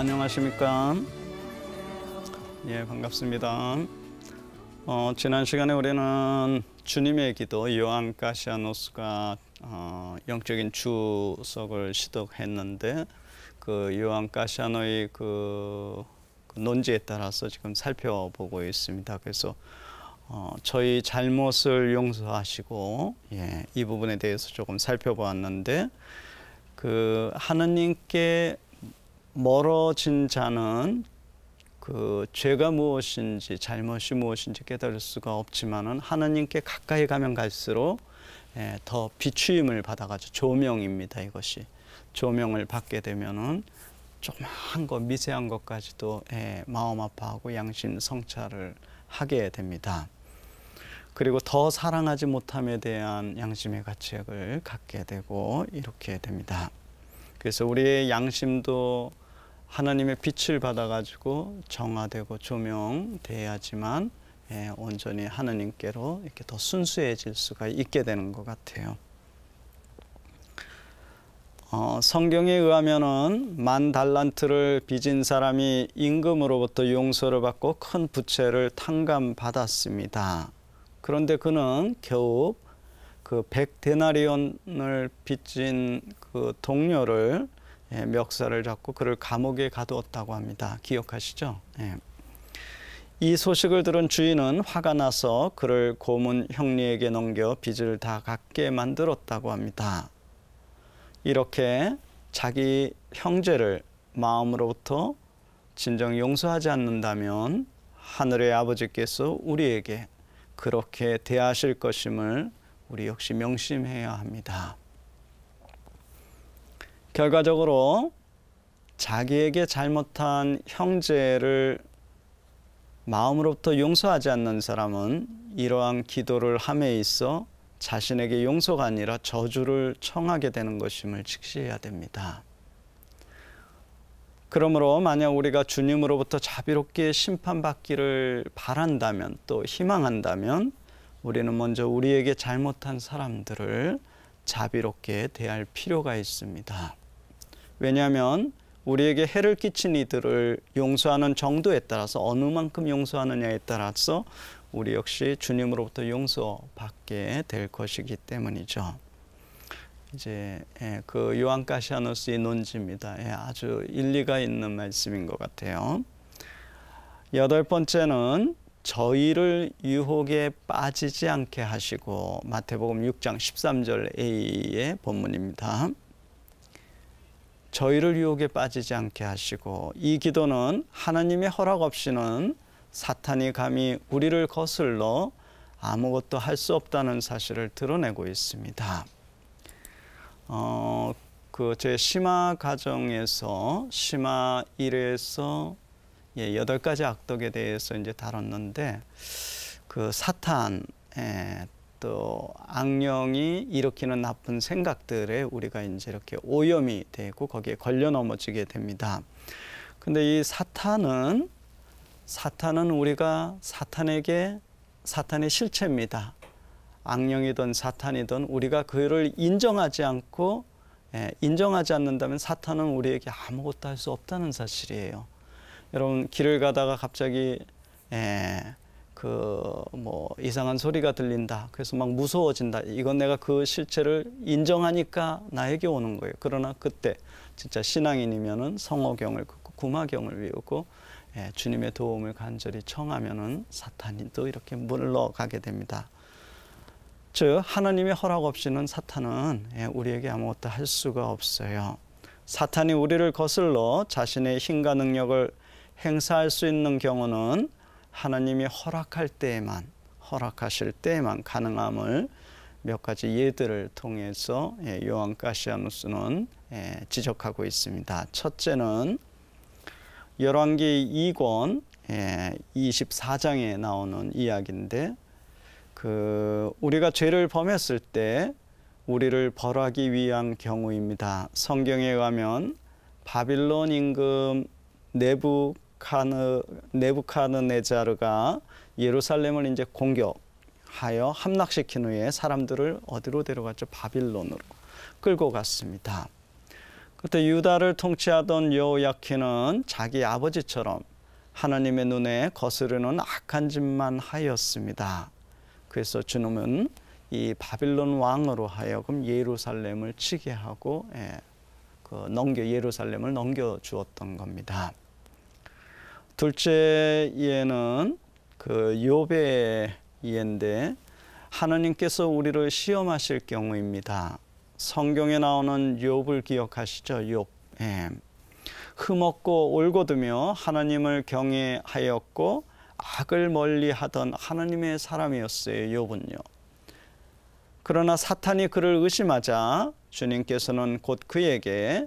안녕하십니까? 예, 반갑습니다. 지난 시간에 우리는 주님의 기도 요한 가시아노스가 영적인 주석을 시독했는데 그 요한 가시아노의 그 논지에 따라서 지금 살펴보고 있습니다. 그래서 저희 잘못을 용서하시고 이 부분에 대해서 조금 살펴보았는데 그 하느님께 멀어진 자는 그 죄가 무엇인지 잘못이 무엇인지 깨달을 수가 없지만은 하느님께 가까이 가면 갈수록 더 비추임을 받아가지고 조명입니다. 이것이 조명을 받게 되면은 조그마한 것 미세한 것까지도 마음 아파하고 양심 성찰을 하게 됩니다. 그리고 더 사랑하지 못함에 대한 양심의 가책을 갖게 되고 이렇게 됩니다. 그래서 우리의 양심도 하나님의 빛을 받아가지고 정화되고 조명돼야지만 온전히 하나님께로 이렇게 더 순수해질 수가 있게 되는 것 같아요. 성경에 의하면은 10,000달란트를 빚진 사람이 임금으로부터 용서를 받고 큰 부채를 탕감받았습니다. 그런데 그는 겨우 그 100데나리온을 빚진 그 동료를 멱살을 잡고 그를 감옥에 가두었다고 합니다. 기억하시죠? 이 소식을 들은 주인은 화가 나서 그를 고문 형리에게 넘겨 빚을 다 갚게 만들었다고 합니다. 이렇게 자기 형제를 마음으로부터 진정 용서하지 않는다면 하늘의 아버지께서 우리에게 그렇게 대하실 것임을 우리 역시 명심해야 합니다. 결과적으로 자기에게 잘못한 형제를 마음으로부터 용서하지 않는 사람은 이러한 기도를 함에 있어 자신에게 용서가 아니라 저주를 청하게 되는 것임을 직시해야 됩니다. 그러므로 만약 우리가 주님으로부터 자비롭게 심판받기를 바란다면 또 희망한다면 우리는 먼저 우리에게 잘못한 사람들을 자비롭게 대할 필요가 있습니다. 왜냐하면 우리에게 해를 끼친 이들을 용서하는 정도에 따라서 어느 만큼 용서하느냐에 따라서 우리 역시 주님으로부터 용서받게 될 것이기 때문이죠. 이제 그 요한 가시아노스의 논지입니다. 아주 일리가 있는 말씀인 것 같아요. 8번째는 저희를 유혹에 빠지지 않게 하시고, 마태복음 6장 13절 A의 본문입니다. 저희를 유혹에 빠지지 않게 하시고, 이 기도는 하나님의 허락 없이는 사탄이 감히 우리를 거슬러 아무것도 할 수 없다는 사실을 드러내고 있습니다. 제 심화 과정에서 심화 1에서 8가지 악독에 대해서 이제 다뤘는데, 그 사탄, 또 악령이 일으키는 나쁜 생각들에 우리가 이제 이렇게 오염이 되고 거기에 걸려 넘어지게 됩니다. 근데 이 사탄은 우리가 사탄의 실체입니다. 악령이든 사탄이든 우리가 그를 인정하지 않고 인정하지 않는다면 사탄은 우리에게 아무것도 할 수 없다는 사실이에요. 여러분, 길을 가다가 갑자기 이상한 소리가 들린다. 그래서 막 무서워진다. 이건 내가 그 실체를 인정하니까 나에게 오는 거예요. 그러나 그때 진짜 신앙인이면은 성호경을 긋고 구마경을 외우고 주님의 도움을 간절히 청하면은 사탄이 또 이렇게 물러가게 됩니다. 즉 하나님의 허락 없이는 사탄은 우리에게 아무것도 할 수가 없어요. 사탄이 우리를 거슬러 자신의 힘과 능력을 행사할 수 있는 경우는 하나님이 허락하실 때에만 가능함을 몇 가지 예들을 통해서 요한 가시아노스는 지적하고 있습니다. 첫째는 열왕기 2권 24장에 나오는 이야기인데, 우리가 죄를 범했을 때 우리를 벌하기 위한 경우입니다. 성경에 의하면 바빌론 임금 네부카드네자르가 예루살렘을 이제 공격하여 함락시킨 후에 사람들을 어디로 데려갔죠? 바빌론으로 끌고 갔습니다. 그때 유다를 통치하던 여호야킨은 자기 아버지처럼 하나님의 눈에 거스르는 악한 짓만 하였습니다. 그래서 주님은 이 바빌론 왕으로 하여금 예루살렘을 치게 하고 예루살렘을 넘겨주었던 겁니다. 둘째 예는 욥의 예인데, 하나님께서 우리를 시험하실 경우입니다. 성경에 나오는 욥을 기억하시죠? 욥. 흠없고 올곧으며 하나님을 경외하였고 악을 멀리하던 하나님의 사람이었어요, 욥은요. 그러나 사탄이 그를 의심하자 주님께서는 곧 그에게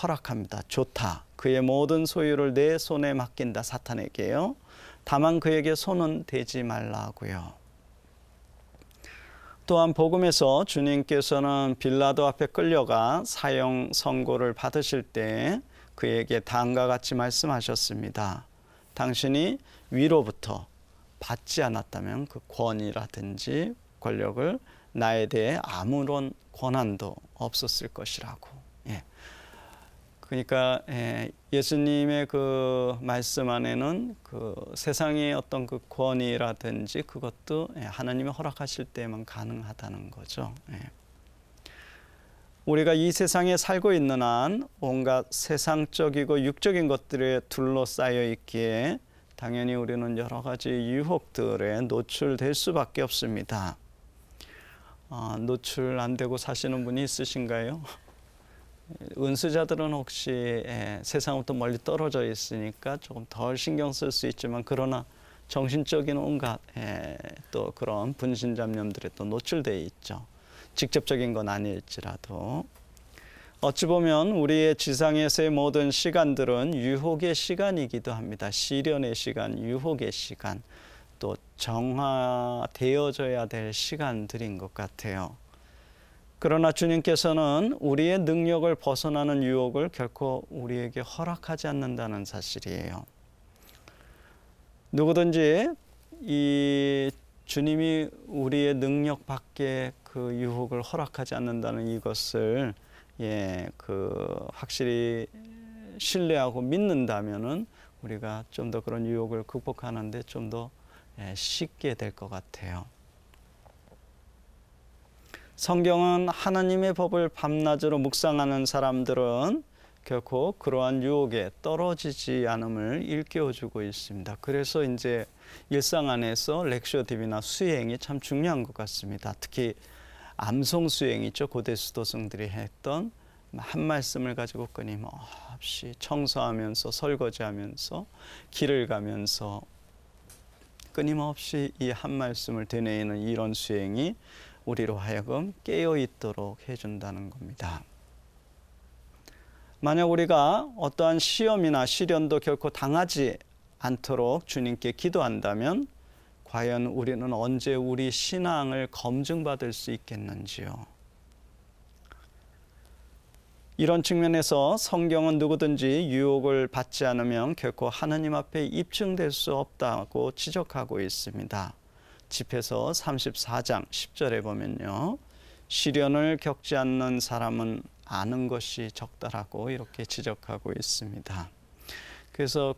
허락합니다. 좋다. 그의 모든 소유를 내 손에 맡긴다, 사탄에게요. 다만 그에게 손은 대지 말라고요. 또한 복음에서 주님께서는 빌라도 앞에 끌려가 사형 선고를 받으실 때 그에게 다음과 같이 말씀하셨습니다. 당신이 위로부터 받지 않았다면 그 권위라든지 권력을 나에 대해 아무런 권한도 없었을 것이라고. 그러니까 예수님의 그 말씀 안에는 그 세상의 어떤 그 권위라든지 그것도 하나님이 허락하실 때만 가능하다는 거죠. 우리가 이 세상에 살고 있는 한 온갖 세상적이고 육적인 것들에 둘러싸여 있기에 당연히 우리는 여러 가지 유혹들에 노출될 수밖에 없습니다. 노출 안 되고 사시는 분이 있으신가요? 은수자들은 혹시 세상부터 멀리 떨어져 있으니까 조금 덜 신경 쓸 수 있지만, 그러나 정신적인 온갖 또 그런 분신잡념들에 또 노출되어 있죠. 직접적인 건 아닐지라도. 어찌 보면 우리의 지상에서의 모든 시간들은 유혹의 시간이기도 합니다. 시련의 시간, 유혹의 시간, 또 정화되어져야 될 시간들인 것 같아요. 그러나 주님께서는 우리의 능력을 벗어나는 유혹을 결코 우리에게 허락하지 않는다는 사실이에요. 누구든지 이 주님이 우리의 능력 밖에 그 유혹을 허락하지 않는다는 이것을 확실히 신뢰하고 믿는다면은 우리가 좀 더 그런 유혹을 극복하는데 좀 더 쉽게 될 것 같아요. 성경은 하나님의 법을 밤낮으로 묵상하는 사람들은 결코 그러한 유혹에 떨어지지 않음을 일깨워주고 있습니다. 그래서 이제 일상 안에서 렉셔 DB나 수행이 참 중요한 것 같습니다. 특히 암송 수행 있죠. 고대 수도승들이 했던 한 말씀을 가지고 끊임없이 청소하면서 설거지하면서 길을 가면서 끊임없이 이 한 말씀을 되뇌이는 이런 수행이 우리로 하여금 깨어 있도록 해준다는 겁니다. 만약 우리가 어떠한 시험이나 시련도 결코 당하지 않도록 주님께 기도한다면 과연 우리는 언제 우리 신앙을 검증받을 수 있겠는지요. 이런 측면에서 성경은 누구든지 유혹을 받지 않으면 결코 하나님 앞에 입증될 수 없다고 지적하고 있습니다. 집에서 34장 10절에 보면요, 시련을 겪지 않는 사람은 아는 것이 적다라고 이렇게 지적하고 있습니다. 그래서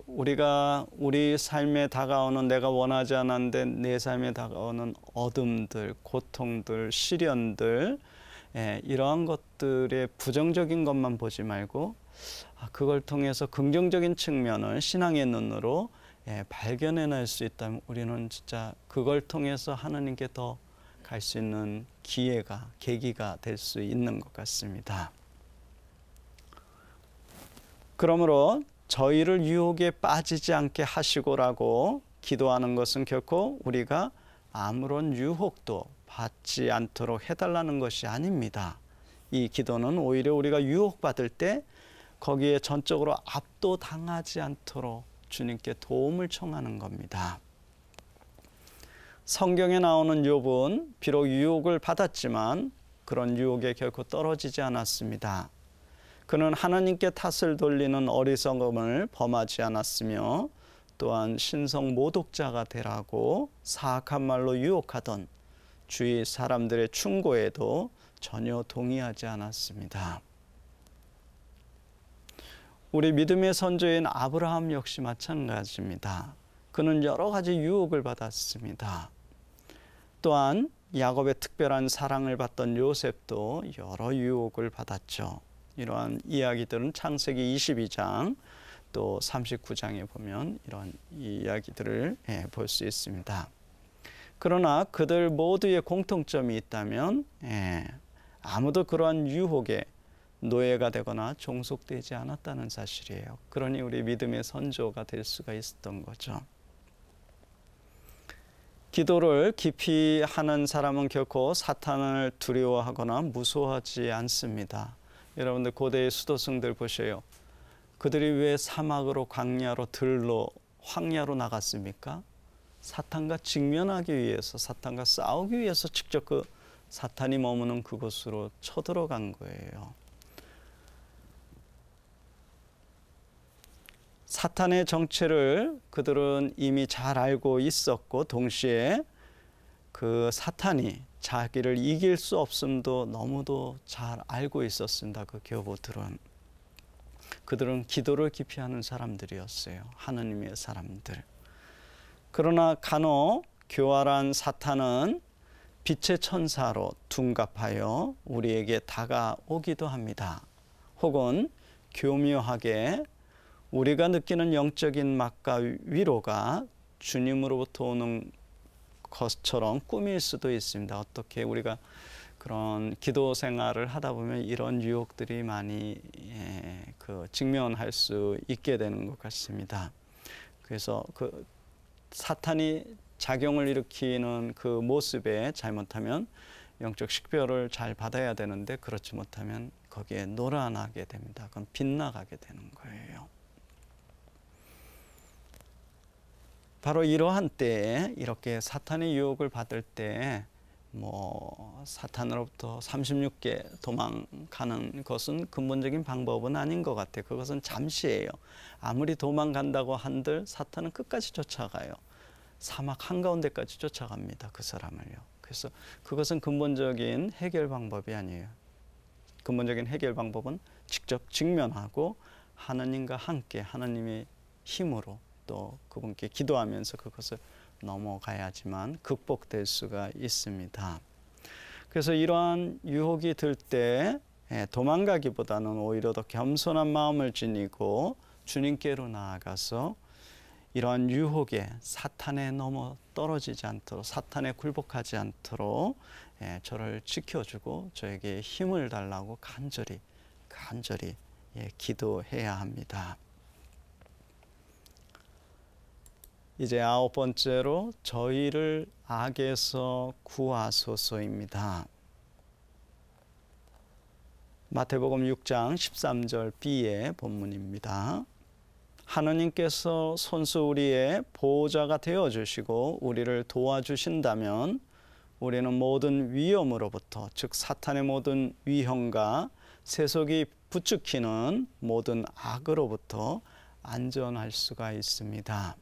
우리가 우리 삶에 다가오는, 내가 원하지 않았는데 내 삶에 다가오는 어둠들, 고통들, 시련들, 이러한 것들의 부정적인 것만 보지 말고 그걸 통해서 긍정적인 측면을 신앙의 눈으로 발견해낼 수 있다면 우리는 진짜 그걸 통해서 하나님께 더 갈 수 있는 계기가 될 수 있는 것 같습니다. 그러므로 저희를 유혹에 빠지지 않게 하시고라고 기도하는 것은 결코 우리가 아무런 유혹도 받지 않도록 해달라는 것이 아닙니다. 이 기도는 오히려 우리가 유혹받을 때 거기에 전적으로 압도당하지 않도록 주님께 도움을 청하는 겁니다. 성경에 나오는 욥은 비록 유혹을 받았지만 그런 유혹에 결코 떨어지지 않았습니다. 그는 하나님께 탓을 돌리는 어리석음을 범하지 않았으며 또한 신성 모독자가 되라고 사악한 말로 유혹하던 주위 사람들의 충고에도 전혀 동의하지 않았습니다. 우리 믿음의 선조인 아브라함 역시 마찬가지입니다. 그는 여러 가지 유혹을 받았습니다. 또한 야곱의 특별한 사랑을 받던 요셉도 여러 유혹을 받았죠. 이러한 이야기들은 창세기 22장 또 39장에 보면 이런 이야기들을 볼 수 있습니다. 그러나 그들 모두의 공통점이 있다면 아무도 그러한 유혹에 노예가 되거나 종속되지 않았다는 사실이에요. 그러니 우리 믿음의 선조가 될 수가 있었던 거죠. 기도를 깊이 하는 사람은 결코 사탄을 두려워하거나 무서워하지 않습니다. 여러분들 고대의 수도승들 보세요. 그들이 왜 사막으로 광야로 들로 황야로 나갔습니까? 사탄과 직면하기 위해서, 사탄과 싸우기 위해서 직접 그 사탄이 머무는 그곳으로 쳐들어간 거예요. 사탄의 정체를 그들은 이미 잘 알고 있었고 동시에 그 사탄이 자기를 이길 수 없음도 너무도 잘 알고 있었습니다. 그 교보들은. 그들은 기도를 깊이 하는 사람들이었어요. 하느님의 사람들. 그러나 간혹 교활한 사탄은 빛의 천사로 둔갑하여 우리에게 다가오기도 합니다. 혹은 교묘하게 우리가 느끼는 영적인 맛과 위로가 주님으로부터 오는 것처럼 꾸밀 수도 있습니다. 어떻게 우리가 그런 기도 생활을 하다 보면 이런 유혹들이 많이 직면할 수 있게 되는 것 같습니다. 그래서 그 사탄이 작용을 일으키는 그 모습에 잘못하면 영적 식별을 잘 받아야 되는데 그렇지 못하면 거기에 노란하게 됩니다. 그럼 빗나가게 되는 거예요. 바로 이러한 때에 이렇게 사탄의 유혹을 받을 때 사탄으로부터 36개 도망가는 것은 근본적인 방법은 아닌 것 같아요. 그것은 잠시예요. 아무리 도망간다고 한들 사탄은 끝까지 쫓아가요. 사막 한가운데까지 쫓아갑니다. 그 사람을요. 그래서 그것은 근본적인 해결 방법이 아니에요. 근본적인 해결 방법은 직접 직면하고 하나님과 함께 하나님의 힘으로 또 그분께 기도하면서 그것을 넘어가야지만 극복될 수가 있습니다. 그래서 이러한 유혹이 들 때 도망가기보다는 오히려 더 겸손한 마음을 지니고 주님께로 나아가서 이러한 유혹에 사탄에 넘어 떨어지지 않도록 사탄에 굴복하지 않도록 저를 지켜주고 저에게 힘을 달라고 간절히 기도해야 합니다. 이제 9번째로 저희를 악에서 구하소서입니다. 마태복음 6장 13절 B의 본문입니다. 하느님께서 손수 우리의 보호자가 되어주시고 우리를 도와주신다면 우리는 모든 위험으로부터 즉 사탄의 모든 위험과 세속이 부추기는 모든 악으로부터 안전할 수가 있습니다.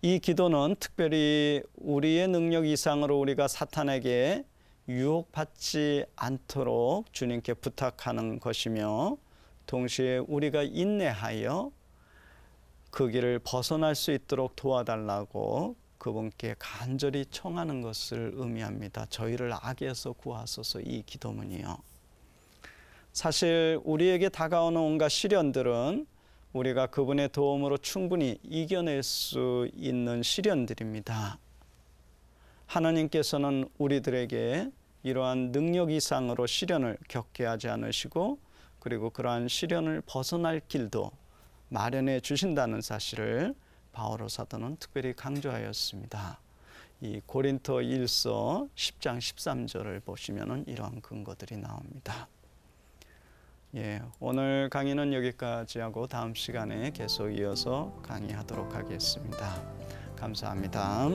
이 기도는 특별히 우리의 능력 이상으로 우리가 사탄에게 유혹받지 않도록 주님께 부탁하는 것이며 동시에 우리가 인내하여 그 길을 벗어날 수 있도록 도와달라고 그분께 간절히 청하는 것을 의미합니다. 저희를 악에서 구하소서 이 기도문이요. 사실 우리에게 다가오는 온갖 시련들은 우리가 그분의 도움으로 충분히 이겨낼 수 있는 시련들입니다. 하나님께서는 우리들에게 이러한 능력 이상으로 시련을 겪게 하지 않으시고 그리고 그러한 시련을 벗어날 길도 마련해 주신다는 사실을 바오로 사도는 특별히 강조하였습니다. 이 고린토 1서 10장 13절을 보시면 이러한 근거들이 나옵니다. 오늘 강의는 여기까지 하고 다음 시간에 계속 이어서 강의하도록 하겠습니다. 감사합니다.